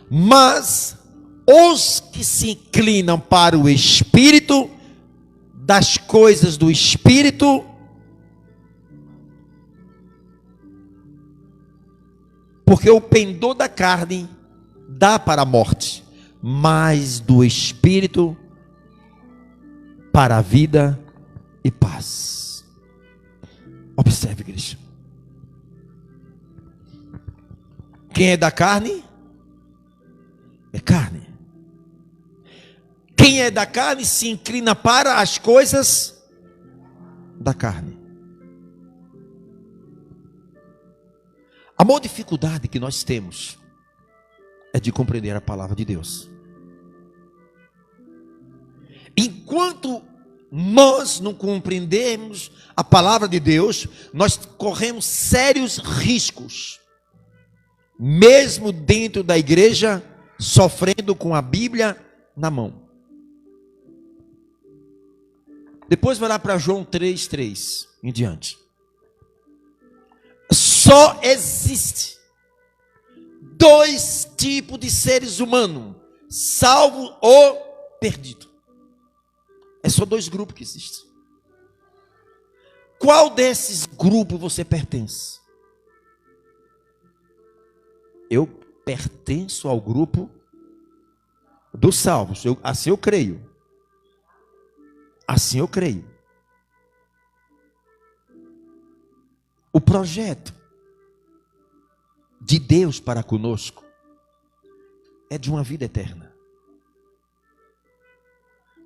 Mas os que se inclinam para o Espírito, das coisas do Espírito, porque o pendor da carne dá para a morte, mas do Espírito para a vida e paz. Observe, igreja. Quem é da carne? É carne. Quem é da carne se inclina para as coisas da carne. A maior dificuldade que nós temos é de compreender a palavra de Deus. Enquanto nós não compreendemos a palavra de Deus, nós corremos sérios riscos, mesmo dentro da igreja, sofrendo com a Bíblia na mão. Depois vai lá para João 3:3 em diante. Só existe dois tipos de seres humanos: salvo ou perdido. É só dois grupos que existem. Qual desses grupos você pertence? Eu pertenço ao grupo dos salvos. Assim eu creio. Assim eu creio. O projeto de Deus para conosco é de uma vida eterna.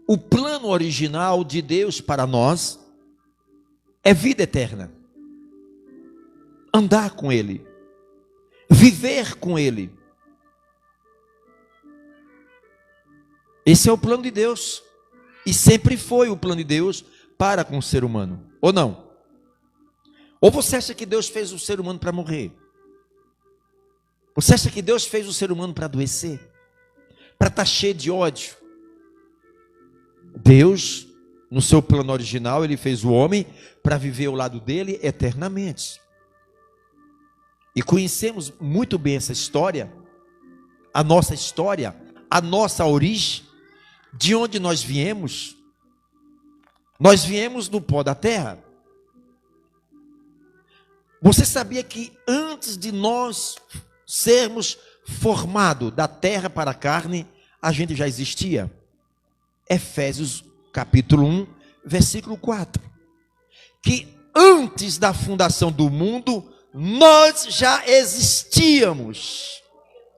O plano original de Deus para nós é vida eterna. Andar com Ele. Viver com Ele. Esse é o plano de Deus. E sempre foi o plano de Deus para com o ser humano. Ou não? Ou você acha que Deus fez o ser humano para morrer? Você acha que Deus fez o ser humano para adoecer? Para estar cheio de ódio? Deus, no seu plano original, Ele fez o homem para viver ao lado dele eternamente. E conhecemos muito bem essa história, a nossa origem, de onde nós viemos. Nós viemos do pó da terra. Você sabia que antes de nós sermos formados da terra para a carne, a gente já existia? Efésios capítulo 1, versículo 4. Que antes da fundação do mundo, nós já existíamos.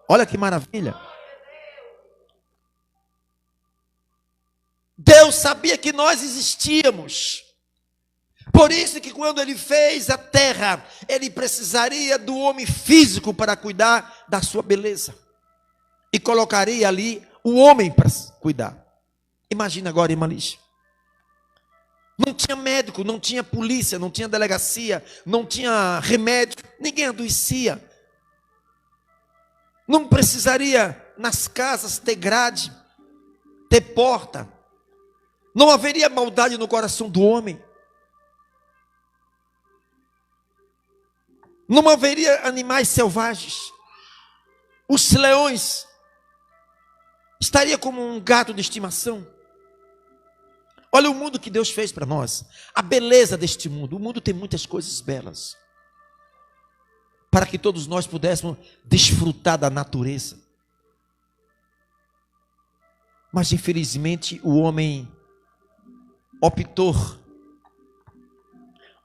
Olha que maravilha. Deus sabia que nós existíamos. Por isso que quando Ele fez a terra, Ele precisaria do homem físico para cuidar da sua beleza. E colocaria ali o homem para cuidar. Imagina agora, irmã Lígia. Não tinha médico, não tinha polícia, não tinha delegacia, não tinha remédio, ninguém adoecia. Não precisaria nas casas ter grade, ter porta. Não haveria maldade no coração do homem. Não haveria animais selvagens. Os leões estariam como um gato de estimação. Olha o mundo que Deus fez para nós. A beleza deste mundo. O mundo tem muitas coisas belas. Para que todos nós pudéssemos desfrutar da natureza. Mas infelizmente o homem optou.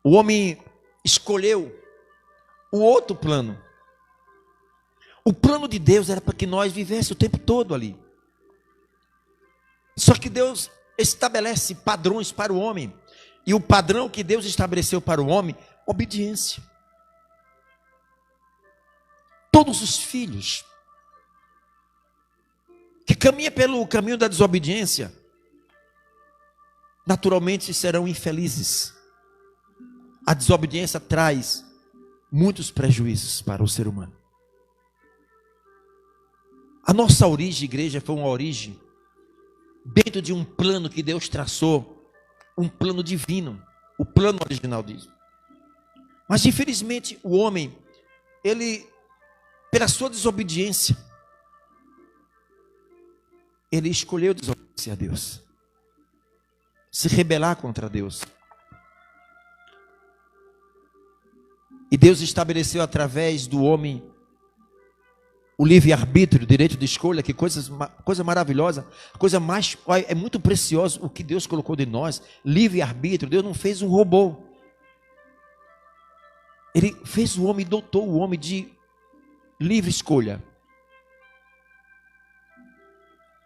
O homem escolheu o outro plano. O plano de Deus era para que nós vivêssemos o tempo todo ali. Só que Deus estabelece padrões para o homem. E o padrão que Deus estabeleceu para o homem, obediência. Todos os filhos que caminham pelo caminho da desobediência, naturalmente serão infelizes. A desobediência traz muitos prejuízos para o ser humano. A nossa origem, igreja, foi uma origem dentro de um plano que Deus traçou, um plano divino, o plano original disso. Mas infelizmente o homem, ele, pela sua desobediência, ele escolheu desobedecer a Deus, se rebelar contra Deus. E Deus estabeleceu através do homem o livre-arbítrio, o direito de escolha, que coisa maravilhosa, coisa mais, é muito precioso o que Deus colocou de nós, livre-arbítrio. Deus não fez um robô. Ele fez o homem, dotou o homem de livre escolha.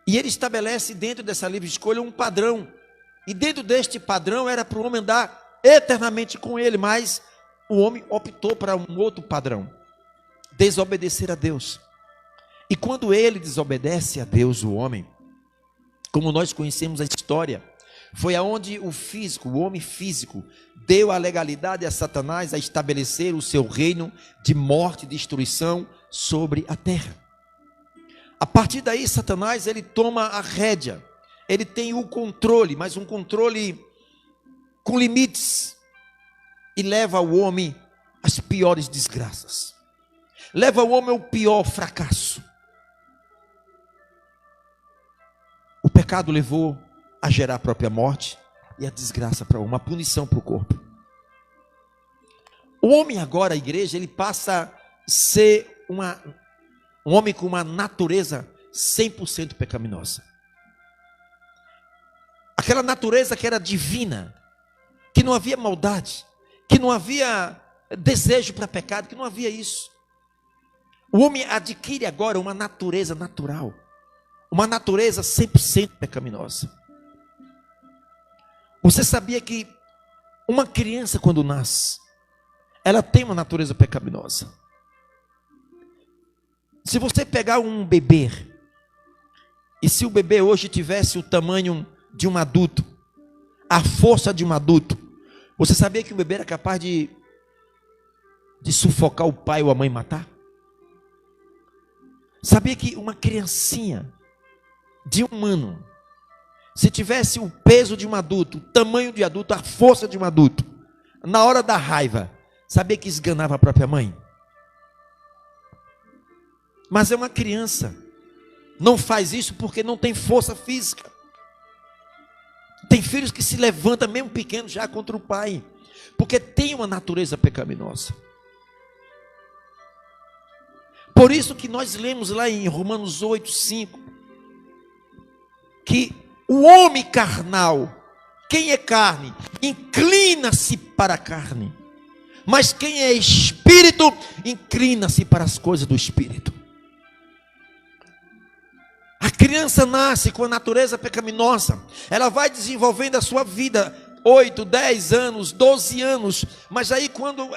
E ele estabelece dentro dessa livre escolha um padrão. E dentro deste padrão era para o homem andar eternamente com ele, mas o homem optou para um outro padrão: desobedecer a Deus. E quando ele desobedece a Deus, o homem, como nós conhecemos a história, foi aonde o homem físico, deu a legalidade a Satanás a estabelecer o seu reino de morte e destruição sobre a terra. A partir daí, Satanás, ele toma a rédea, ele tem o controle, mas um controle com limites, e leva o homem às piores desgraças, leva o homem ao pior fracasso. O pecado levou a gerar a própria morte e a desgraça para uma punição para o corpo. O homem agora, a igreja, ele passa a ser um homem com uma natureza 100% pecaminosa. Aquela natureza que era divina, que não havia maldade, que não havia desejo para pecado, que não havia isso. O homem adquire agora uma natureza natural, uma natureza 100% pecaminosa. Você sabia que uma criança, quando nasce, ela tem uma natureza pecaminosa? Se você pegar um bebê, e se o bebê hoje tivesse o tamanho de um adulto, a força de um adulto, você sabia que o bebê era capaz de sufocar o pai ou a mãe, matar? Sabia que uma criancinha de um ano, se tivesse o peso de um adulto, o tamanho de adulto, a força de um adulto, na hora da raiva, sabia que esganava a própria mãe? Mas é uma criança, não faz isso porque não tem força física. Tem filhos que se levantam mesmo pequeno já contra o pai, porque tem uma natureza pecaminosa. Por isso que nós lemos lá em Romanos 8:5, que o homem carnal, quem é carne, inclina-se para a carne, mas quem é espírito, inclina-se para as coisas do espírito. A criança nasce com a natureza pecaminosa, ela vai desenvolvendo a sua vida, 8, 10 anos, 12 anos, mas aí quando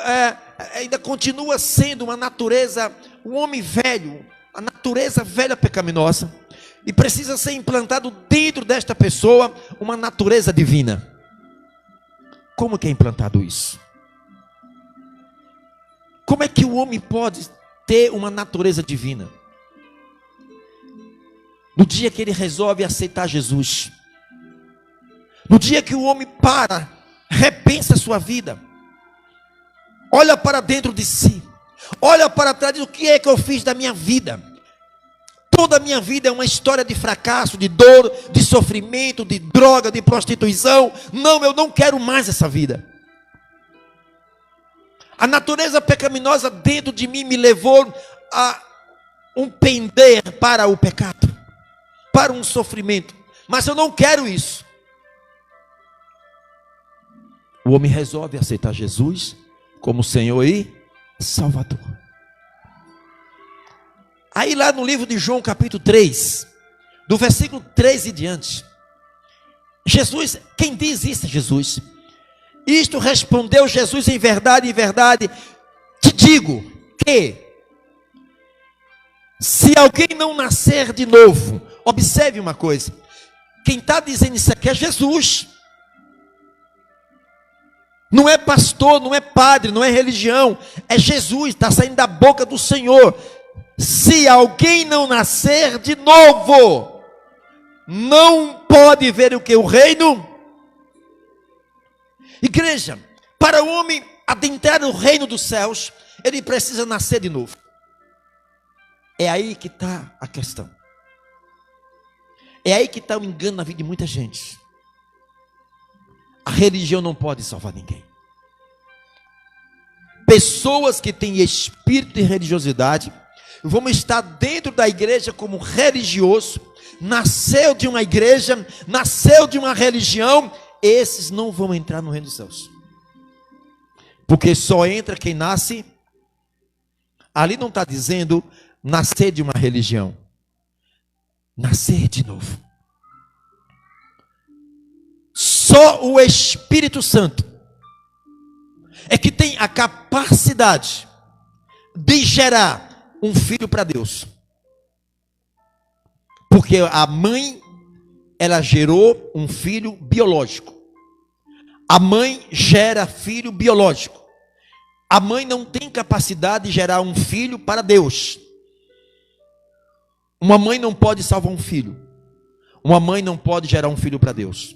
ainda continua sendo uma natureza, um homem velho, a natureza velha pecaminosa, e precisa ser implantado dentro desta pessoa uma natureza divina. Como que é implantado isso? Como é que o homem pode ter uma natureza divina? No dia que ele resolve aceitar Jesus, no dia que o homem para, repensa a sua vida, olha para dentro de si, olha para trás e diz: o que é que eu fiz da minha vida? Toda a minha vida é uma história de fracasso, de dor, de sofrimento, de droga, de prostituição. Não, eu não quero mais essa vida. A natureza pecaminosa dentro de mim me levou a um pender para o pecado, para um sofrimento. Mas eu não quero isso. O homem resolve aceitar Jesus como Senhor e Salvador. Aí lá no livro de João capítulo 3, do versículo 3 e diante, Jesus, quem diz isso é Jesus. Isto respondeu Jesus: em verdade, te digo que se alguém não nascer de novo, observe uma coisa, quem está dizendo isso aqui é Jesus. Não é pastor, não é padre, não é religião, é Jesus, está saindo da boca do Senhor. Se alguém não nascer de novo, não pode ver o que? O reino. Igreja, para o homem adentrar no reino dos céus, ele precisa nascer de novo. É aí que está a questão. É aí que está o engano na vida de muita gente. A religião não pode salvar ninguém. Pessoas que têm espírito de religiosidade vão estar dentro da igreja como religioso, nasceu de uma igreja, nasceu de uma religião, esses não vão entrar no reino dos céus. Porque só entra quem nasce. Ali não está dizendo nascer de uma religião, nascer de novo. Só o Espírito Santo é que tem a capacidade de gerar um filho para Deus. Porque a mãe, ela gerou um filho biológico. A mãe gera filho biológico. A mãe não tem capacidade de gerar um filho para Deus. Uma mãe não pode salvar um filho. Uma mãe não pode gerar um filho para Deus.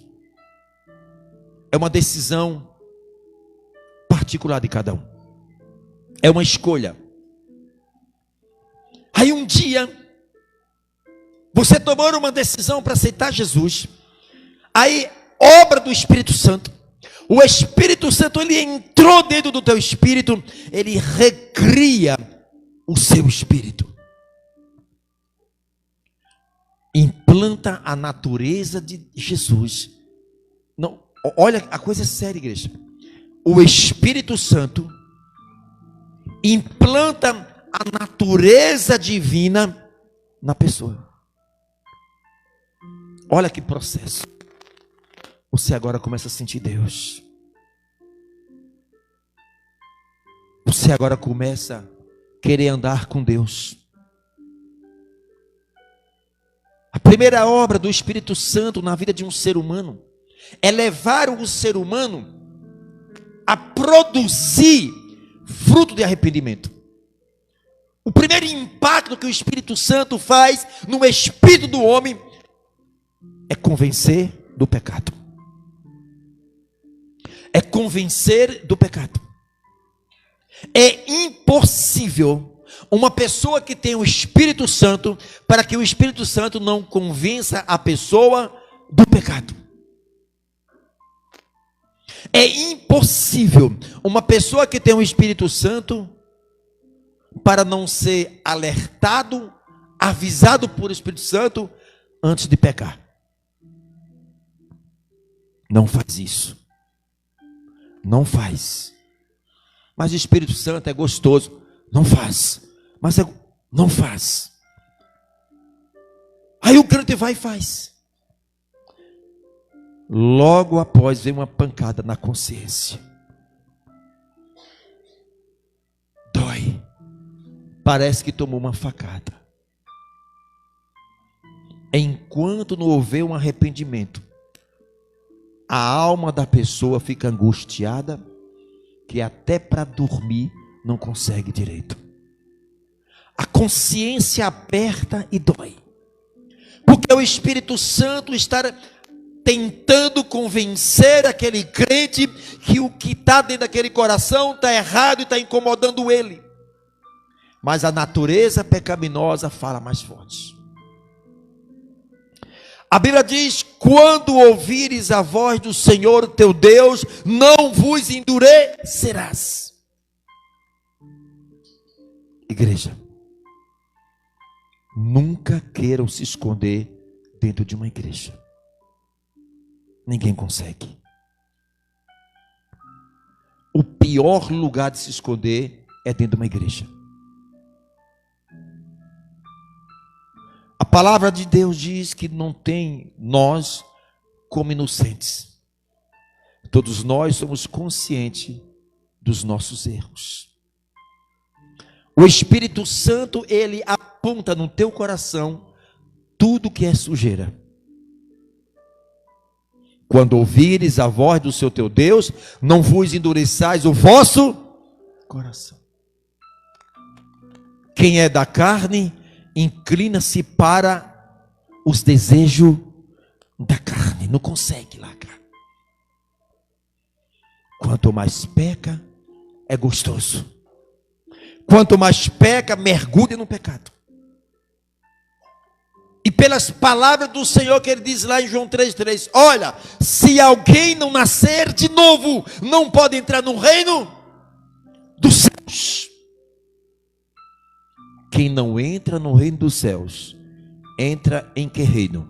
É uma decisão particular de cada um. É uma escolha. Aí um dia, você tomou uma decisão para aceitar Jesus. Aí, obra do Espírito Santo. O Espírito Santo, ele entrou dentro do teu espírito. Ele recria o seu espírito. Implanta a natureza de Jesus. Não, olha, a coisa é séria, igreja. O Espírito Santo implanta a natureza divina na pessoa. Olha que processo. Você agora começa a sentir Deus. Você agora começa a querer andar com Deus. A primeira obra do Espírito Santo na vida de um ser humano é levar o ser humano a produzir fruto de arrependimento. O primeiro impacto que o Espírito Santo faz no espírito do homem é convencer do pecado. É convencer do pecado. É impossível uma pessoa que tem o Espírito Santo, para que o Espírito Santo não convença a pessoa do pecado. É impossível uma pessoa que tem o Espírito Santo para não ser alertado, avisado por Espírito Santo antes de pecar. Não faz isso. Não faz. Mas o Espírito Santo é gostoso. Não faz. Mas não faz. Aí o crente vai e faz. Logo após vem uma pancada na consciência. Dói. Parece que tomou uma facada. Enquanto não houver um arrependimento, a alma da pessoa fica angustiada, que até para dormir não consegue direito. A consciência aperta e dói. Porque o Espírito Santo está tentando convencer aquele crente que o que está dentro daquele coração está errado e está incomodando ele. Mas a natureza pecaminosa fala mais forte. A Bíblia diz: quando ouvires a voz do Senhor teu Deus, não vos endurecerás. Igreja, nunca queiram se esconder dentro de uma igreja. Ninguém consegue. O pior lugar de se esconder é dentro de uma igreja. A palavra de Deus diz que não tem nós como inocentes. Todos nós somos conscientes dos nossos erros. O Espírito Santo, ele aponta no teu coração tudo que é sujeira. Quando ouvires a voz do seu teu Deus, não vos endureçais o vosso coração. Quem é da carne, inclina-se para os desejos da carne, não consegue largar. Quanto mais peca, é gostoso. Quanto mais peca, mergulha no pecado. E pelas palavras do Senhor que ele diz lá em João 3,3: olha, se alguém não nascer de novo, não pode entrar no reino dos céus. Quem não entra no reino dos céus, entra em que reino?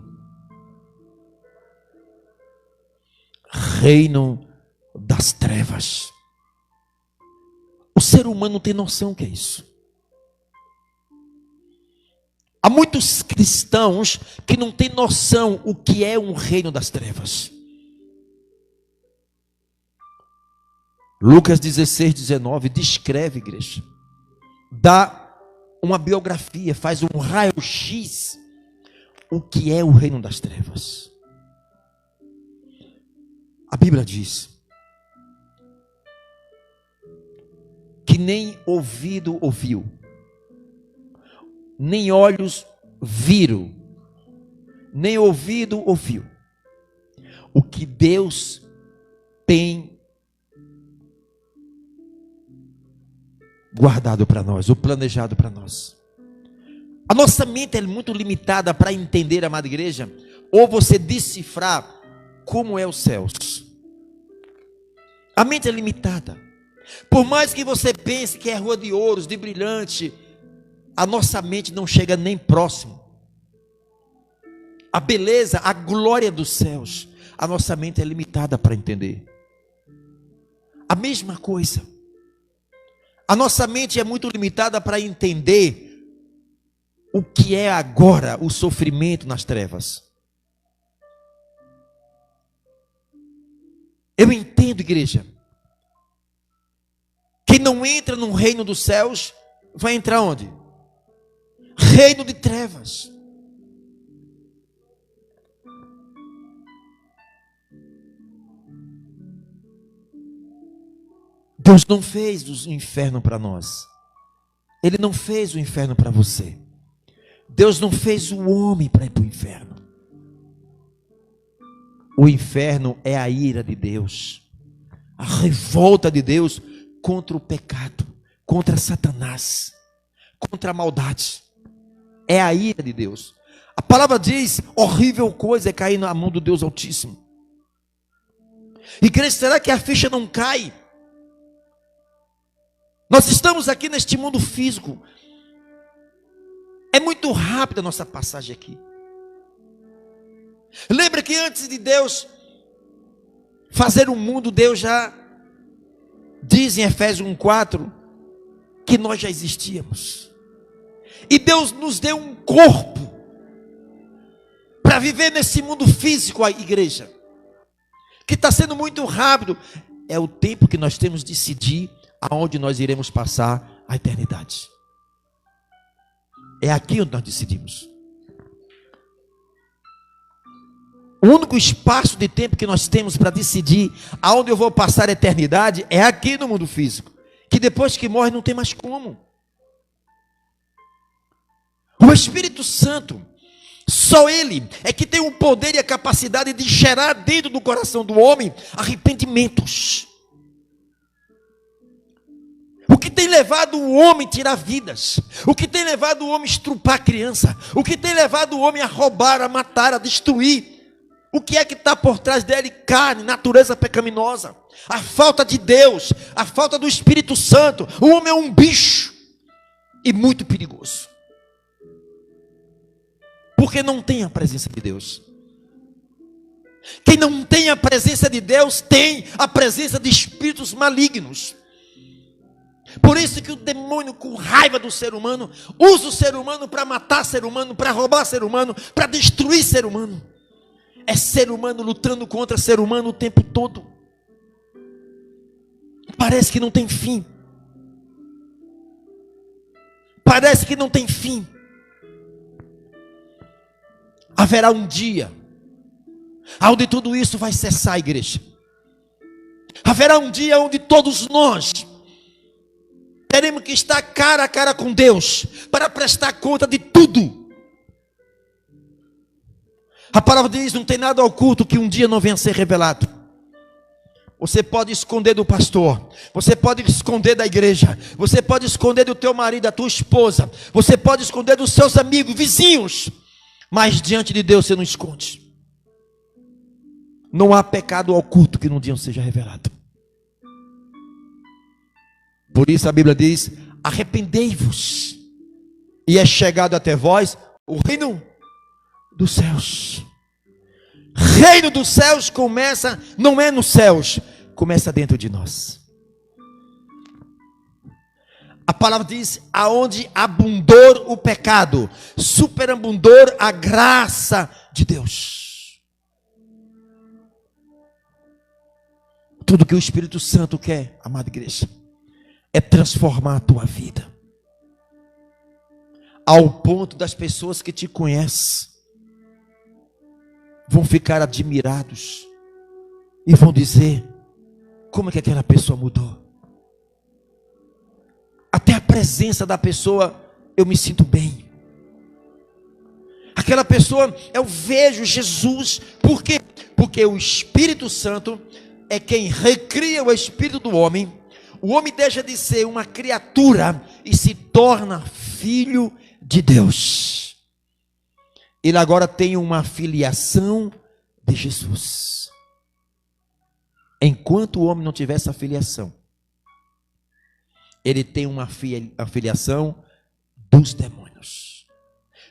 Reino das trevas. O ser humano não tem noção o que é isso. Há muitos cristãos que não têm noção o que é um reino das trevas. Lucas 16:19 descreve, igreja, dá uma biografia, faz um raio-x o que é o reino das trevas. A Bíblia diz que nem ouvido ouviu, nem olhos viram, nem ouvido ouviu o que Deus tem guardado para nós, o planejado para nós. A nossa mente é muito limitada para entender, amada igreja, ou você decifrar como é os céus. A mente é limitada. Por mais que você pense que é rua de ouros, de brilhante, a nossa mente não chega nem próximo. A beleza, a glória dos céus, a nossa mente é limitada para entender. A mesma coisa. A nossa mente é muito limitada para entender o que é agora o sofrimento nas trevas. Eu entendo, igreja. Quem não entra no reino dos céus, vai entrar onde? Reino de trevas. Deus não fez o inferno para nós. Ele não fez o inferno para você. Deus não fez o homem para ir para o inferno. O inferno é a ira de Deus, a revolta de Deus contra o pecado, contra Satanás, contra a maldade. É a ira de Deus. A palavra diz: horrível coisa é cair na mão do Deus Altíssimo. Igreja, será que a ficha não cai? Nós estamos aqui neste mundo físico. É muito rápida a nossa passagem aqui. Lembra que antes de Deus fazer o mundo, Deus já diz em Efésios 1:4 que nós já existíamos. E Deus nos deu um corpo para viver nesse mundo físico, a igreja, que está sendo muito rápido. É o tempo que nós temos de decidir aonde nós iremos passar a eternidade. É aqui onde nós decidimos. O único espaço de tempo que nós temos para decidir aonde eu vou passar a eternidade é aqui no mundo físico, que depois que morre não tem mais como. O Espírito Santo, só Ele é que tem o poder e a capacidade de gerar dentro do coração do homem arrependimentos. O que tem levado o homem a tirar vidas? O que tem levado o homem a estrupar a criança? O que tem levado o homem a roubar, a matar, a destruir? O que é que está por trás dele? Carne, natureza pecaminosa, a falta de Deus, a falta do Espírito Santo. O homem é um bicho e muito perigoso, porque não tem a presença de Deus. Quem não tem a presença de Deus tem a presença de espíritos malignos. Por isso que o demônio, com raiva do ser humano, usa o ser humano para matar ser humano, para roubar ser humano, para destruir ser humano. É ser humano lutando contra ser humano o tempo todo. Parece que não tem fim. Parece que não tem fim. Haverá um dia onde tudo isso vai cessar, igreja. Haverá um dia onde todos nós teremos que estar cara a cara com Deus para prestar conta de tudo. A palavra diz: não tem nada oculto que um dia não venha a ser revelado. Você pode esconder do pastor, você pode esconder da igreja, você pode esconder do teu marido, da tua esposa, você pode esconder dos seus amigos, vizinhos. Mas diante de Deus você não esconde. Não há pecado oculto que num dia não seja revelado. Por isso a Bíblia diz: arrependei-vos, e é chegado até vós o reino dos céus. Reino dos céus começa, não é nos céus, começa dentro de nós. A palavra diz: aonde abundou o pecado, superabundou a graça de Deus. Tudo que o Espírito Santo quer, amada igreja, é transformar a tua vida, ao ponto das pessoas que te conhecem vão ficar admirados e vão dizer: como é que aquela pessoa mudou? Até a presença da pessoa eu me sinto bem. Aquela pessoa, eu vejo Jesus. Por quê? Porque o Espírito Santo é quem recria o espírito do homem. O homem deixa de ser uma criatura e se torna filho de Deus. Ele agora tem uma filiação de Jesus. Enquanto o homem não tiver essa filiação, ele tem uma filiação dos demônios.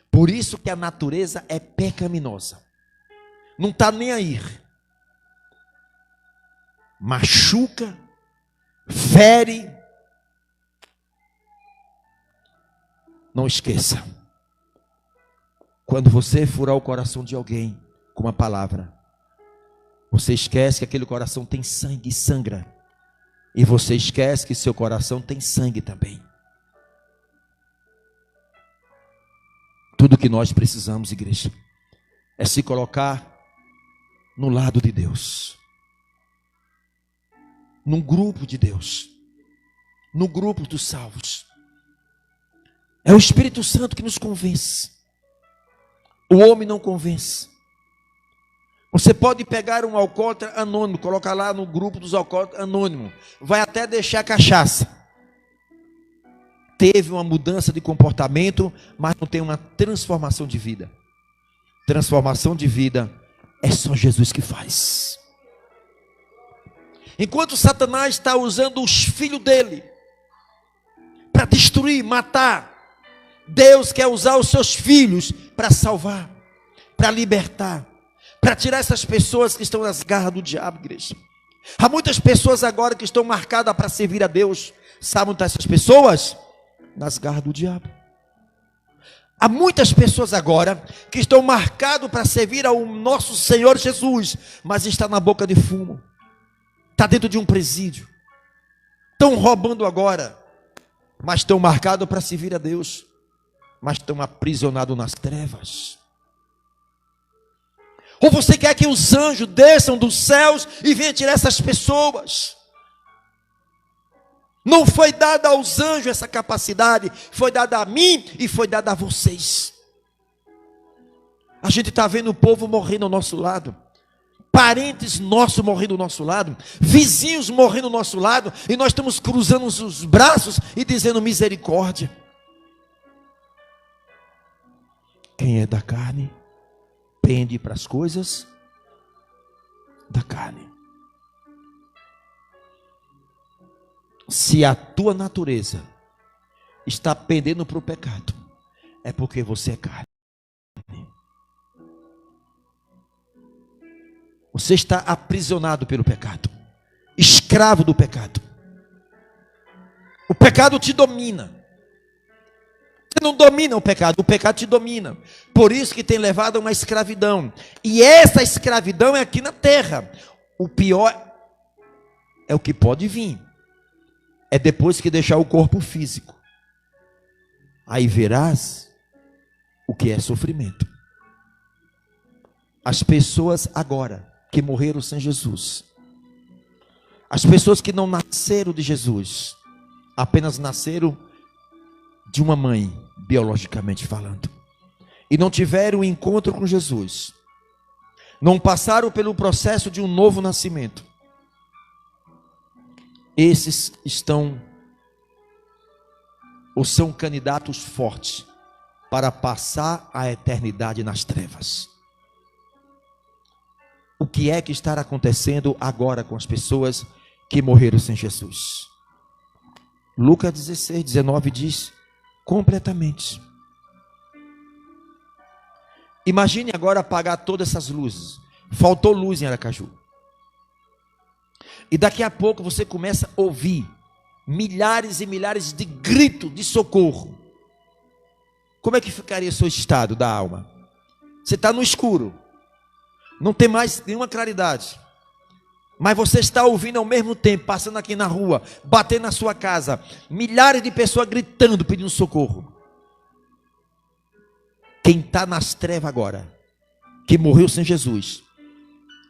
Por isso que a natureza é pecaminosa. Não está nem aí. Machuca, fere. Não esqueça. Quando você furar o coração de alguém com uma palavra, você esquece que aquele coração tem sangue e sangra. E você esquece que seu coração tem sangue também. Tudo que nós precisamos, igreja, é se colocar no lado de Deus, num grupo de Deus, no grupo dos salvos. É o Espírito Santo que nos convence. O homem não convence. Você pode pegar um alcoólatra anônimo, colocar lá no grupo dos alcoólatras anônimos, vai até deixar cachaça. Teve uma mudança de comportamento, mas não tem uma transformação de vida. Transformação de vida é só Jesus que faz. Enquanto Satanás está usando os filhos dele para destruir, matar, Deus quer usar os seus filhos para salvar, para libertar, para tirar essas pessoas que estão nas garras do diabo, igreja. Há muitas pessoas agora que estão marcadas para servir a Deus. Sabe onde estão essas pessoas? Nas garras do diabo. Há muitas pessoas agora que estão marcadas para servir ao nosso Senhor Jesus, mas está na boca de fumo, está dentro de um presídio, estão roubando agora, mas estão marcados para servir a Deus, mas estão aprisionados nas trevas. Ou você quer que os anjos desçam dos céus e venham tirar essas pessoas? Não foi dada aos anjos essa capacidade, foi dada a mim e foi dada a vocês. A gente está vendo o povo morrendo ao nosso lado, parentes nossos morrendo ao nosso lado, vizinhos morrendo ao nosso lado, e nós estamos cruzando os braços e dizendo misericórdia. Quem é da carne pende para as coisas da carne. Se a tua natureza está pendendo para o pecado, é porque você é carne. Você está aprisionado pelo pecado, escravo do pecado. O pecado te domina. Você não domina o pecado te domina. Por isso que tem levado a uma escravidão. E essa escravidão é aqui na terra. O pior é o que pode vir. É depois que deixar o corpo físico. Aí verás o que é sofrimento. As pessoas agora que morreram sem Jesus, as pessoas que não nasceram de Jesus, apenas nasceram de uma mãe, biologicamente falando, e não tiveram um encontro com Jesus, não passaram pelo processo de um novo nascimento, esses estão ou são candidatos fortes para passar a eternidade nas trevas. O que é que está acontecendo agora com as pessoas que morreram sem Jesus? Lucas 16, 19 diz: completamente. Imagine agora apagar todas essas luzes. Faltou luz em Aracaju. E daqui a pouco você começa a ouvir milhares e milhares de gritos de socorro. Como é que ficaria o seu estado da alma? Você está no escuro, não tem mais nenhuma claridade, mas você está ouvindo ao mesmo tempo, passando aqui na rua, batendo na sua casa, milhares de pessoas gritando, pedindo socorro. Quem está nas trevas agora, que morreu sem Jesus,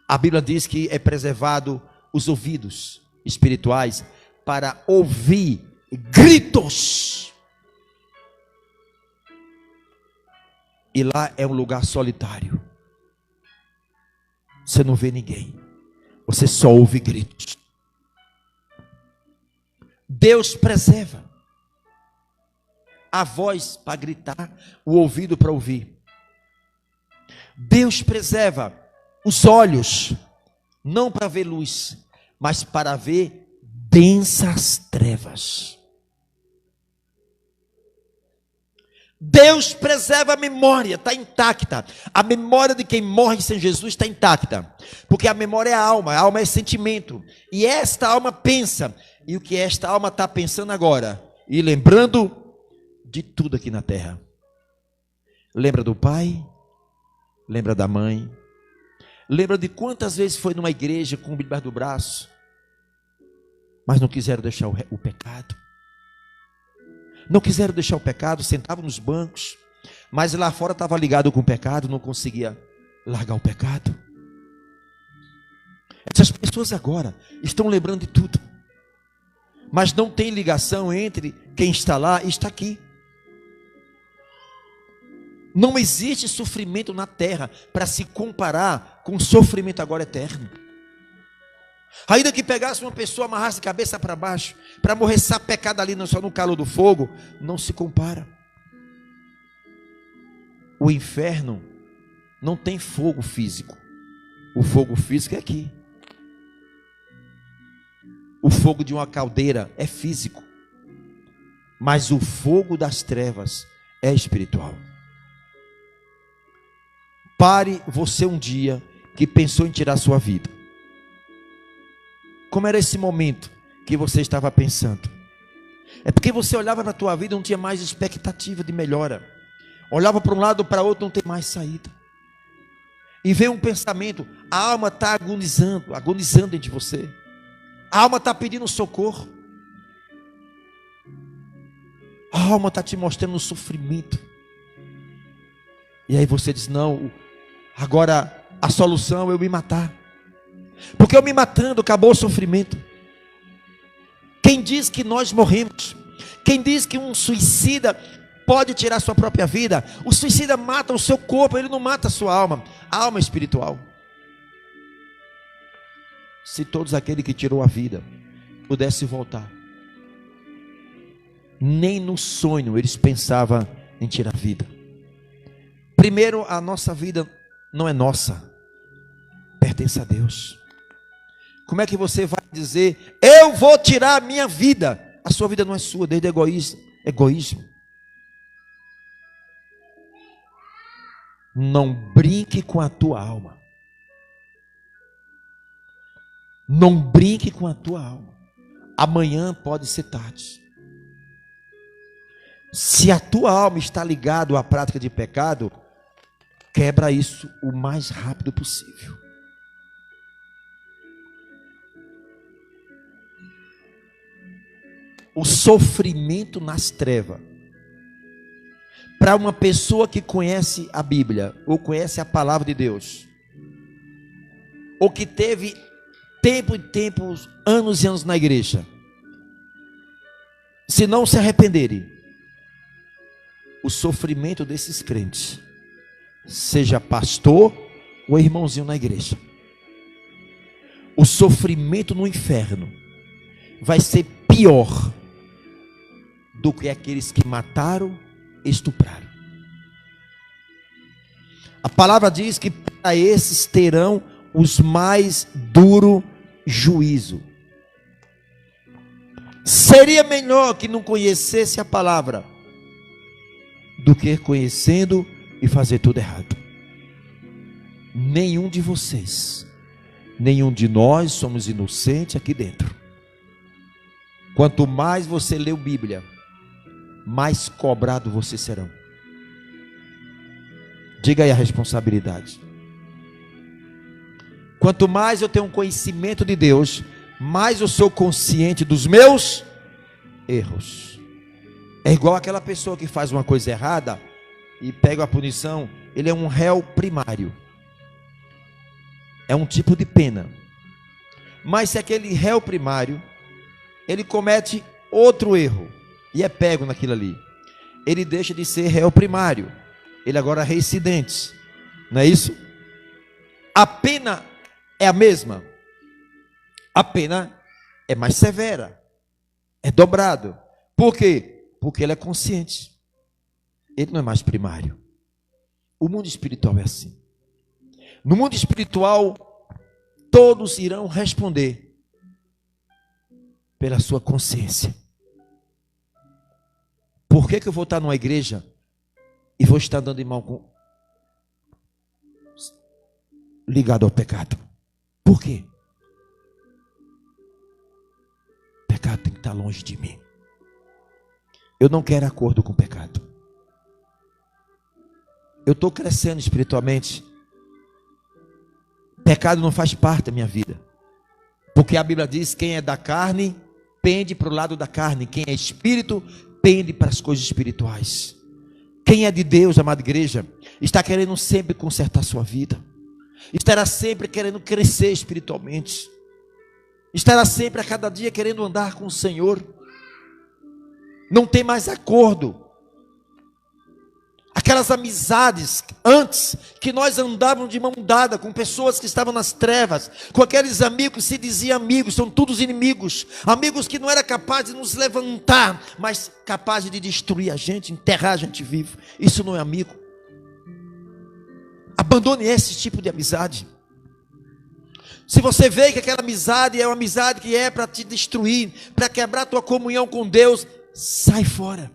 a Bíblia diz que é preservado os ouvidos espirituais para ouvir gritos. E lá é um lugar solitário. Você não vê ninguém. Você só ouve gritos. Deus preserva a voz para gritar, o ouvido para ouvir. Deus preserva os olhos, não para ver luz, mas para ver densas trevas. Deus preserva a memória, está intacta. A memória de quem morre sem Jesus está intacta. Porque a memória é a alma é sentimento. E esta alma pensa. E o que esta alma está pensando agora? E lembrando de tudo aqui na terra. Lembra do pai? Lembra da mãe? Lembra de quantas vezes foi numa igreja com o Bíblia do braço, mas não quiseram deixar o pecado. Não quiseram deixar o pecado, sentavam nos bancos, mas lá fora estava ligado com o pecado, não conseguia largar o pecado. Essas pessoas agora estão lembrando de tudo, mas não tem ligação entre quem está lá e está aqui. Não existe sofrimento na terra para se comparar com o sofrimento agora eterno. Ainda que pegasse uma pessoa, amarrasse a cabeça para baixo, para morrer sapecada ali só no calor do fogo, não se compara. O inferno não tem fogo físico. O fogo físico é aqui. O fogo de uma caldeira é físico, mas o fogo das trevas é espiritual. Pare você um dia que pensou em tirar sua vida. Como era esse momento que você estava pensando? É porque você olhava para a tua vida e não tinha mais expectativa de melhora. Olhava para um lado ou para outro, não tem mais saída. E veio um pensamento, a alma está agonizando dentro de você. A alma está pedindo socorro. A alma está te mostrando o sofrimento. E aí você diz, não, agora a solução é eu me matar. Porque eu me matando, acabou o sofrimento. Quem diz que nós morremos? Quem diz que um suicida pode tirar sua própria vida? O suicida mata o seu corpo, ele não mata a sua alma. A alma é espiritual. Se todos aqueles que tirou a vida pudessem voltar, nem no sonho eles pensavam em tirar a vida. Primeiro, a nossa vida não é nossa, pertence a Deus. Como é que você vai dizer, eu vou tirar a minha vida? A sua vida não é sua, desde egoísmo. Não brinque com a tua alma. Não brinque com a tua alma. Amanhã pode ser tarde. Se a tua alma está ligada à prática de pecado, quebra isso o mais rápido possível. O sofrimento nas trevas, para uma pessoa que conhece a Bíblia, ou conhece a palavra de Deus, ou que teve tempos, anos e anos na igreja, se não se arrependerem, o sofrimento desses crentes, seja pastor ou irmãozinho na igreja, o sofrimento no inferno vai ser pior do que aqueles que mataram e estupraram. A palavra diz que para esses terão os mais duro juízo. Seria melhor que não conhecesse a palavra do que conhecendo e fazer tudo errado. Nenhum de vocês, nenhum de nós somos inocentes aqui dentro. Quanto mais você lê a Bíblia, mais cobrado vocês serão. Diga aí a responsabilidade. Quanto mais eu tenho um conhecimento de Deus, mais eu sou consciente dos meus erros. É igual aquela pessoa que faz uma coisa errada e pega a punição. Ele é um réu primário. É um tipo de pena. Mas se aquele réu primário, ele comete outro erro e é pego naquilo ali, ele deixa de ser réu primário. Ele agora é reincidente. Não é isso? A pena é a mesma. A pena é mais severa. É dobrado. Por quê? Porque ele é consciente. Ele não é mais primário. O mundo espiritual é assim. No mundo espiritual, todos irão responder pela sua consciência. Por que eu vou estar numa igreja e vou estar andando em mal ligado ao pecado? Por quê? O pecado tem que estar longe de mim. Eu não quero acordo com o pecado. Eu estou crescendo espiritualmente. Pecado não faz parte da minha vida. Porque a Bíblia diz: quem é da carne, pende para o lado da carne. Quem é espírito, pende para as coisas espirituais. Quem é de Deus, amada igreja, está querendo sempre consertar sua vida. Estará sempre querendo crescer espiritualmente. Estará sempre a cada dia querendo andar com o Senhor. Não tem mais acordo. Aquelas amizades antes que nós andávamos de mão dada com pessoas que estavam nas trevas, com aqueles amigos que se diziam amigos, são todos inimigos. Amigos que não eram capazes de nos levantar, mas capazes de destruir a gente, enterrar a gente vivo. Isso não é amigo. Abandone esse tipo de amizade. Se você vê que aquela amizade é uma amizade que é para te destruir, para quebrar tua comunhão com Deus, sai fora.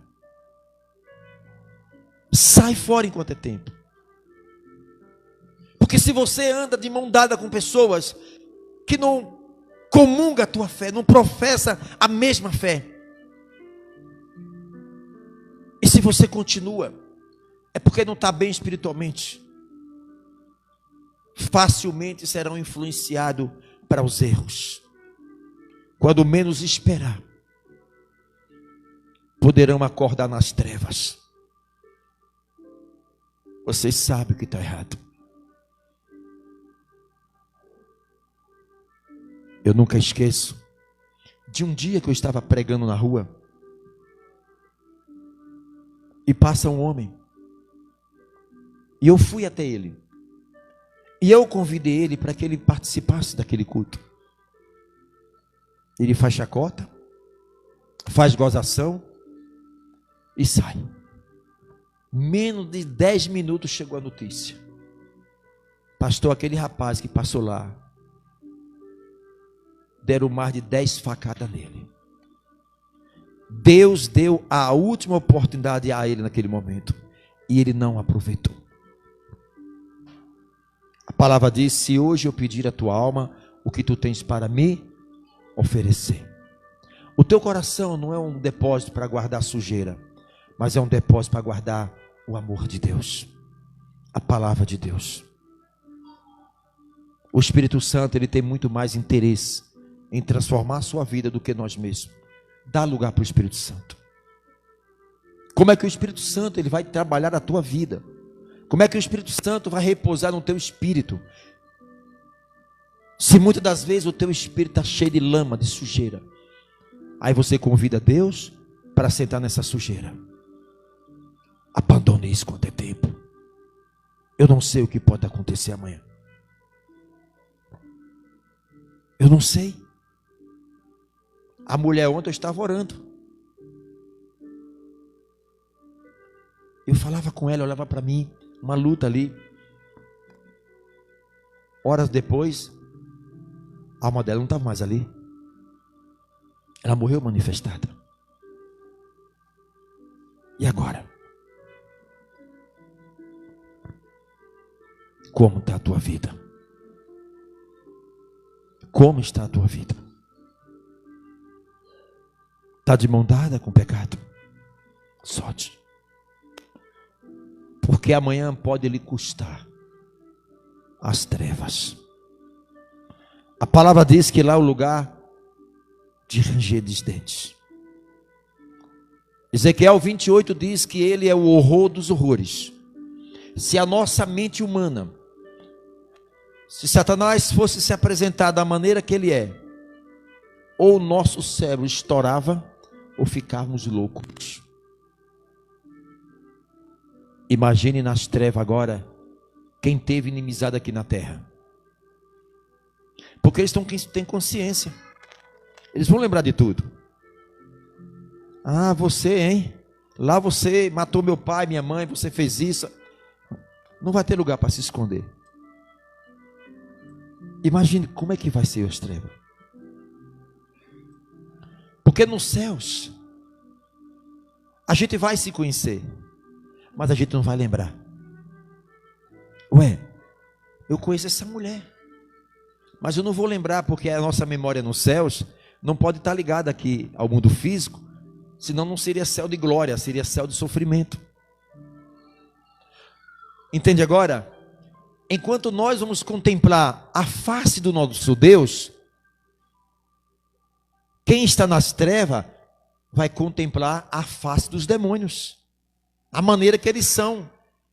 Sai fora enquanto é tempo. Porque se você anda de mão dada com pessoas que não comungam a tua fé, não professa a mesma fé, e se você continua, é porque não está bem espiritualmente. Facilmente serão influenciados para os erros. Quando menos esperar, poderão acordar nas trevas. Vocês sabem o que está errado. Eu nunca esqueço de um dia que eu estava pregando na rua e passa um homem e eu fui até ele e eu convidei ele para que ele participasse daquele culto. Ele faz chacota, faz gozação e sai. Menos de 10 minutos chegou a notícia. Pastor, aquele rapaz que passou lá, deram mais de 10 facadas nele. Deus deu a última oportunidade a ele naquele momento, e ele não aproveitou. A palavra diz: se hoje eu pedir a tua alma, o que tu tens para me oferecer. O teu coração não é um depósito para guardar sujeira, mas é um depósito para guardar o amor de Deus, a palavra de Deus. O Espírito Santo, ele tem muito mais interesse em transformar a sua vida do que nós mesmos. Dá lugar para o Espírito Santo. Como é que o Espírito Santo ele vai trabalhar a tua vida? Como é que o Espírito Santo vai repousar no teu espírito? Se muitas das vezes o teu espírito está cheio de lama, de sujeira, aí você convida Deus para sentar nessa sujeira. Abandone isso quanto é tempo. Eu não sei o que pode acontecer amanhã. Eu não sei. A mulher ontem eu estava orando. Eu falava com ela, olhava para mim, uma luta ali. Horas depois, a alma dela não estava mais ali. Ela morreu manifestada. E agora? Como está a tua vida? Como está a tua vida? Está de mão dada com o pecado? Solte. Porque amanhã pode lhe custar as trevas. A palavra diz que lá é o lugar de ranger dos dentes. Ezequiel 28 diz que ele é o horror dos horrores. Se a nossa mente humana, se Satanás fosse se apresentar da maneira que ele é, ou o nosso cérebro estourava, ou ficávamos loucos. Imagine nas trevas agora, quem teve inimizade aqui na terra. Porque eles têm consciência. Eles vão lembrar de tudo. Ah, você, hein? Lá você matou meu pai, minha mãe, você fez isso. Não vai ter lugar para se esconder. Imagine como é que vai ser as trevas. Porque nos céus a gente vai se conhecer, mas a gente não vai lembrar. Ué, eu conheço essa mulher, mas eu não vou lembrar, porque a nossa memória nos céus não pode estar ligada aqui ao mundo físico, senão não seria céu de glória, seria céu de sofrimento. Entende agora? Enquanto nós vamos contemplar a face do nosso Deus, quem está nas trevas vai contemplar a face dos demônios, a maneira que eles são,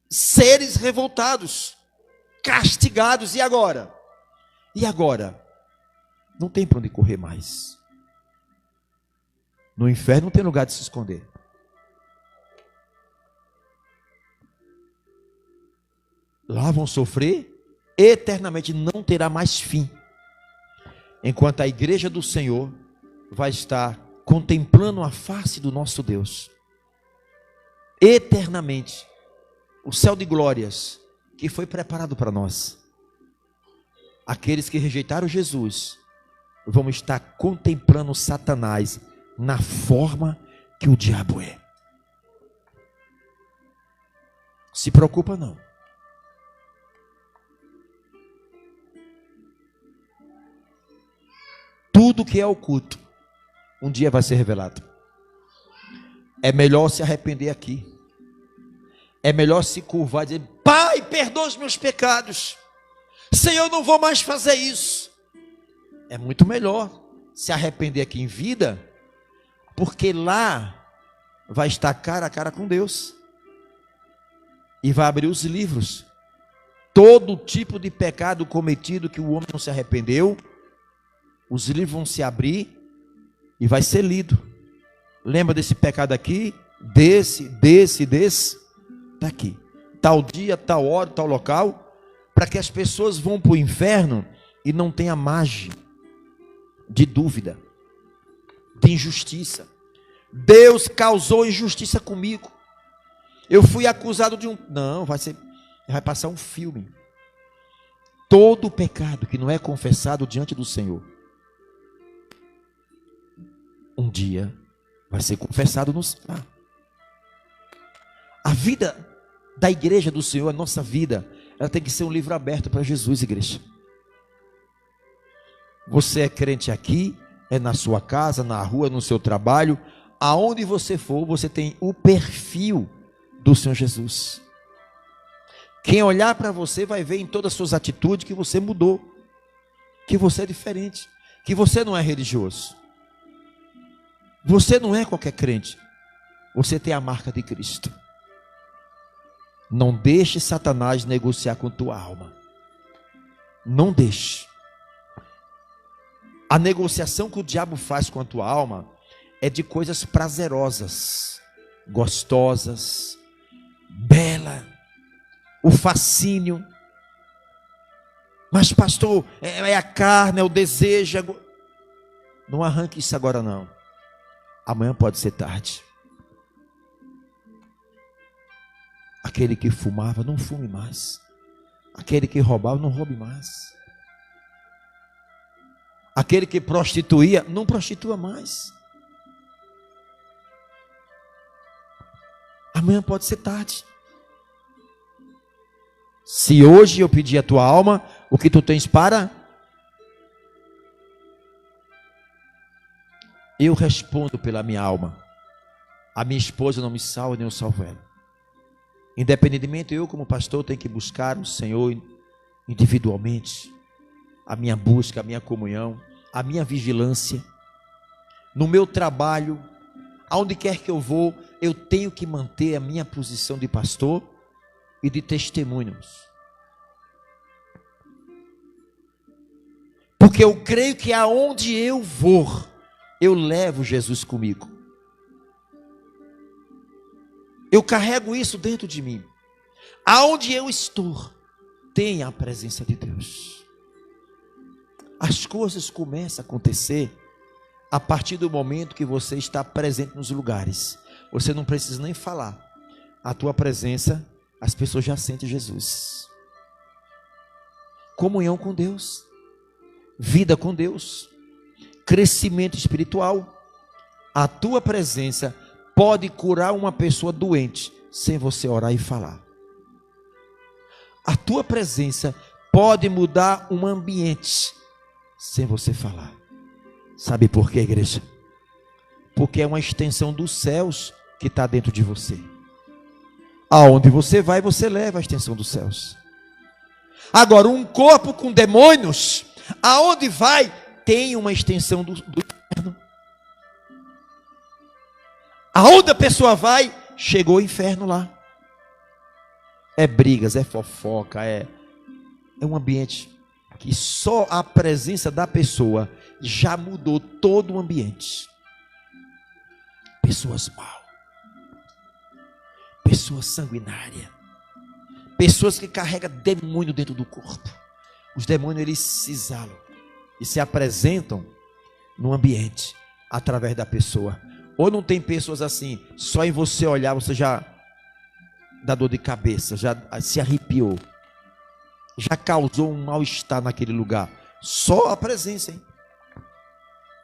seres revoltados, castigados. E agora? E agora? Não tem para onde correr mais. No inferno não tem lugar de se esconder. Lá vão sofrer eternamente, não terá mais fim. Enquanto a igreja do Senhor vai estar contemplando a face do nosso Deus eternamente, o céu de glórias que foi preparado para nós. Aqueles que rejeitaram Jesus vão estar contemplando Satanás na forma que o diabo é. Se preocupa não. Tudo que é oculto um dia vai ser revelado. É melhor se arrepender aqui. É melhor se curvar e dizer: Pai, perdoa os meus pecados. Senhor, não vou mais fazer isso. É muito melhor se arrepender aqui em vida, porque lá vai estar cara a cara com Deus. E vai abrir os livros. Todo tipo de pecado cometido que o homem não se arrependeu, os livros vão se abrir e vai ser lido. Lembra desse pecado aqui? Desse. Está aqui. Tal dia, tal hora, tal local. Para que as pessoas vão para o inferno e não tenha margem de dúvida, de injustiça. Deus causou injustiça comigo. Eu fui acusado de um... Não, vai passar um filme. Todo pecado que não é confessado diante do Senhor, um dia vai ser confessado no céu. A vida da igreja do Senhor, a nossa vida, ela tem que ser um livro aberto para Jesus, igreja. Você é crente aqui, é na sua casa, na rua, no seu trabalho, aonde você for, você tem o perfil do Senhor Jesus. Quem olhar para você vai ver em todas as suas atitudes que você mudou, que você é diferente, que você não é religioso. Você não é qualquer crente. Você tem a marca de Cristo. Não deixe Satanás negociar com tua alma. Não deixe. A negociação que o diabo faz com a tua alma é de coisas prazerosas, gostosas, bela, o fascínio. Mas pastor, é a carne, é o desejo. Não arranque isso agora não. Amanhã pode ser tarde. Aquele que fumava, não fume mais. Aquele que roubava, não roube mais. Aquele que prostituía, não prostitua mais. Amanhã pode ser tarde. Se hoje eu pedir a tua alma, o que tu tens para? Eu respondo pela minha alma. A minha esposa não me salva, nem eu salvo ela. Independentemente, eu como pastor tenho que buscar o Senhor individualmente. A minha busca, a minha comunhão, a minha vigilância. No meu trabalho, aonde quer que eu vou, eu tenho que manter a minha posição de pastor e de testemunhos. Porque eu creio que aonde eu vou, eu levo Jesus comigo. Eu carrego isso dentro de mim. Aonde eu estou, tem a presença de Deus. As coisas começam a acontecer a partir do momento que você está presente nos lugares. Você não precisa nem falar. A tua presença, as pessoas já sentem Jesus. Comunhão com Deus, vida com Deus, crescimento espiritual. A tua presença pode curar uma pessoa doente sem você orar e falar. A tua presença pode mudar um ambiente sem você falar. Sabe por quê, igreja? Porque é uma extensão dos céus que está dentro de você. Aonde você vai, você leva a extensão dos céus. Agora, um corpo com demônios, aonde vai, tem uma extensão do inferno. Aonde a pessoa vai, chegou o inferno lá. É brigas, é fofoca, é um ambiente que só a presença da pessoa já mudou todo o ambiente. Pessoas mal, pessoas sanguinárias, pessoas que carregam demônio dentro do corpo. Os demônios, eles se exalam e se apresentam no ambiente através da pessoa. Ou não tem pessoas assim, só em você olhar você já dá dor de cabeça, já se arrepiou, já causou um mal-estar naquele lugar. Só a presença, hein?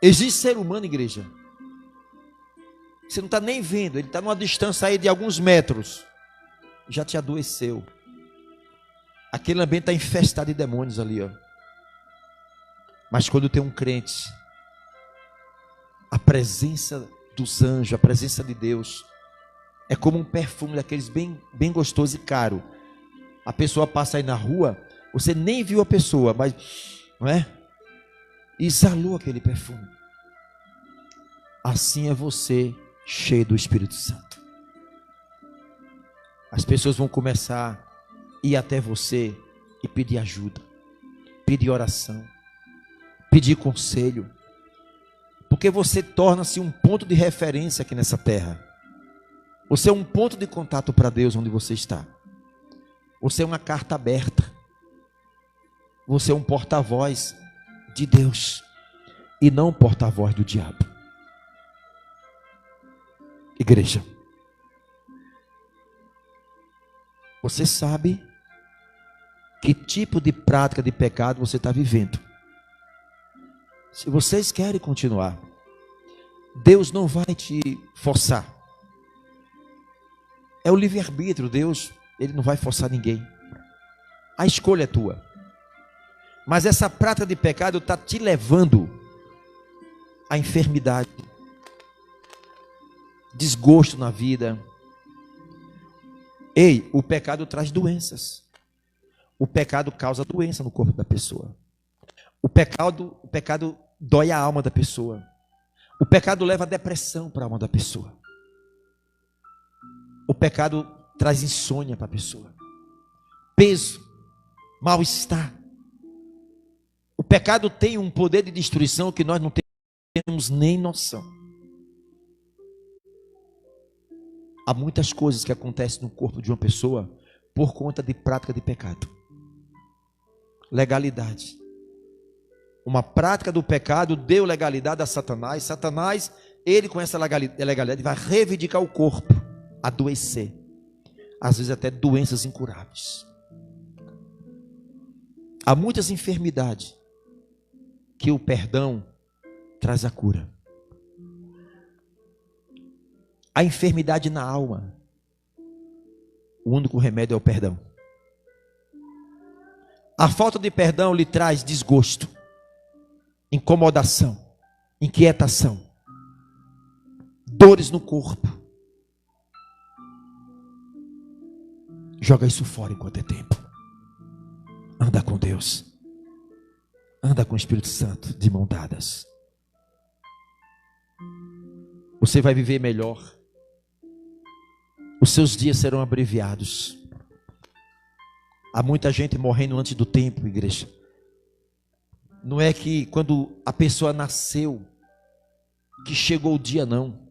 Existe ser humano, igreja. Você não está nem vendo, ele está numa distância aí de alguns metros, já te adoeceu. Aquele ambiente está infestado de demônios ali, ó. Mas quando tem um crente, a presença dos anjos, a presença de Deus, é como um perfume daqueles bem gostoso e caro. A pessoa passa aí na rua, você nem viu a pessoa, mas, não é? Exalou aquele perfume. Assim é você, cheio do Espírito Santo. As pessoas vão começar a ir até você e pedir ajuda, pedir oração, pedir conselho, porque você torna-se um ponto de referência aqui nessa terra. Você é um ponto de contato para Deus onde você está. Você é uma carta aberta. Você é um porta-voz de Deus e não um porta-voz do diabo. Igreja, você sabe que tipo de prática de pecado você está vivendo. Se vocês querem continuar, Deus não vai te forçar. É o livre-arbítrio. Deus, ele não vai forçar ninguém. A escolha é tua. Mas essa prática de pecado está te levando à enfermidade, desgosto na vida. Ei, o pecado traz doenças. O pecado causa doença no corpo da pessoa. O pecado dói a alma da pessoa. O pecado leva a depressão para a alma da pessoa. O pecado traz insônia para a pessoa, peso, mal-estar. O pecado tem um poder de destruição que nós não temos nem noção. Há muitas coisas que acontecem no corpo de uma pessoa por conta de prática de pecado. Legalidade. Uma prática do pecado deu legalidade a Satanás. Satanás, ele com essa legalidade vai reivindicar o corpo, adoecer, às vezes até doenças incuráveis. Há muitas enfermidades que o perdão traz a cura. A enfermidade na alma, o único remédio é o perdão. A falta de perdão lhe traz desgosto, incomodação, inquietação, dores no corpo. Joga isso fora enquanto é tempo. Anda com Deus. Anda com o Espírito Santo de mãos dadas. Você vai viver melhor. Os seus dias serão abreviados. Há muita gente morrendo antes do tempo, igreja. Não é que quando a pessoa nasceu, que chegou o dia, não.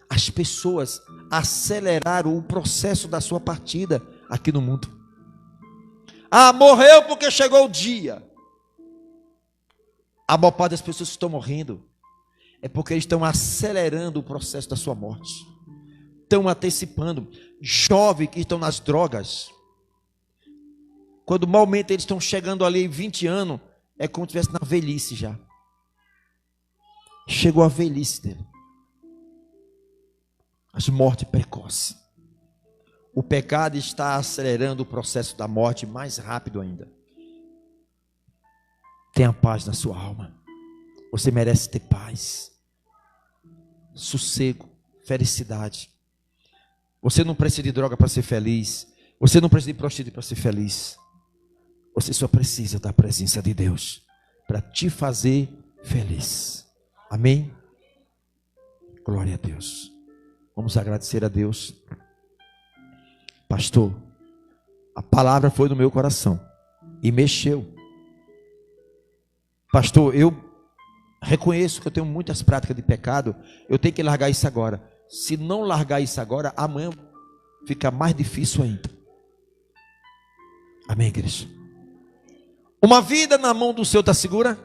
As pessoas aceleraram o processo da sua partida aqui no mundo. Ah, morreu porque chegou o dia. A maior parte das pessoas que estão morrendo é porque eles estão acelerando o processo da sua morte. Estão antecipando. Jovens que estão nas drogas, quando malmente eles estão chegando ali 20 anos, é como se estivesse na velhice já. Chegou a velhice dele. As mortes precoces. O pecado está acelerando o processo da morte mais rápido ainda. Tenha paz na sua alma. Você merece ter paz, sossego, felicidade. Você não precisa de droga para ser feliz. Você não precisa de prostituta para ser feliz. Você só precisa da presença de Deus para te fazer feliz. Amém? Glória a Deus. Vamos agradecer a Deus. Pastor, a palavra foi no meu coração e mexeu. Pastor, eu reconheço que eu tenho muitas práticas de pecado. Eu tenho que largar isso agora. Se não largar isso agora, amanhã fica mais difícil ainda. Amém, igreja? Uma vida na mão do Senhor está segura?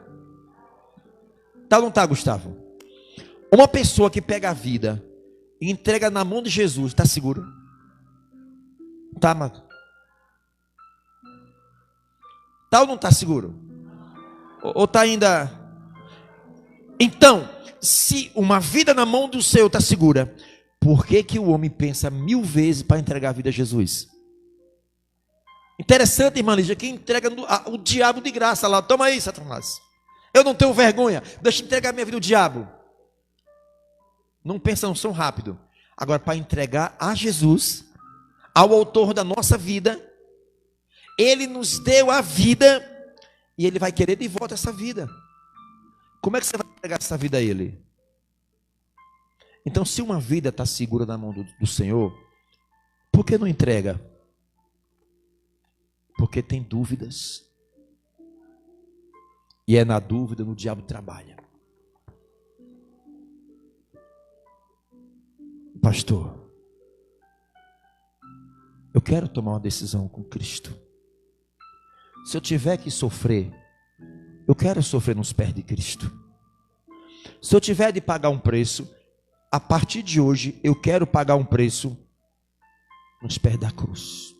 Tá ou não está, Gustavo? Uma pessoa que pega a vida e entrega na mão de Jesus, está seguro? Tá, amado? Tá ou não está seguro? Ou está ainda... Então, se uma vida na mão do Senhor está segura, por que que o homem pensa 1000 vezes para entregar a vida a Jesus? Interessante, irmã Lígia, que entrega o diabo de graça lá. Toma aí, Satanás. Eu não tenho vergonha. Deixa eu entregar minha vida ao diabo. Não pensa, não são rápido. Agora, para entregar a Jesus, ao autor da nossa vida, Ele nos deu a vida e Ele vai querer de volta essa vida. Como é que você vai entregar essa vida a Ele? Então, se uma vida está segura na mão do Senhor, por que não entrega? Porque tem dúvidas. E é na dúvida que o diabo trabalha. Pastor, eu quero tomar uma decisão com Cristo. Se eu tiver que sofrer, eu quero sofrer nos pés de Cristo. Se eu tiver de pagar um preço, a partir de hoje eu quero pagar um preço nos pés da cruz.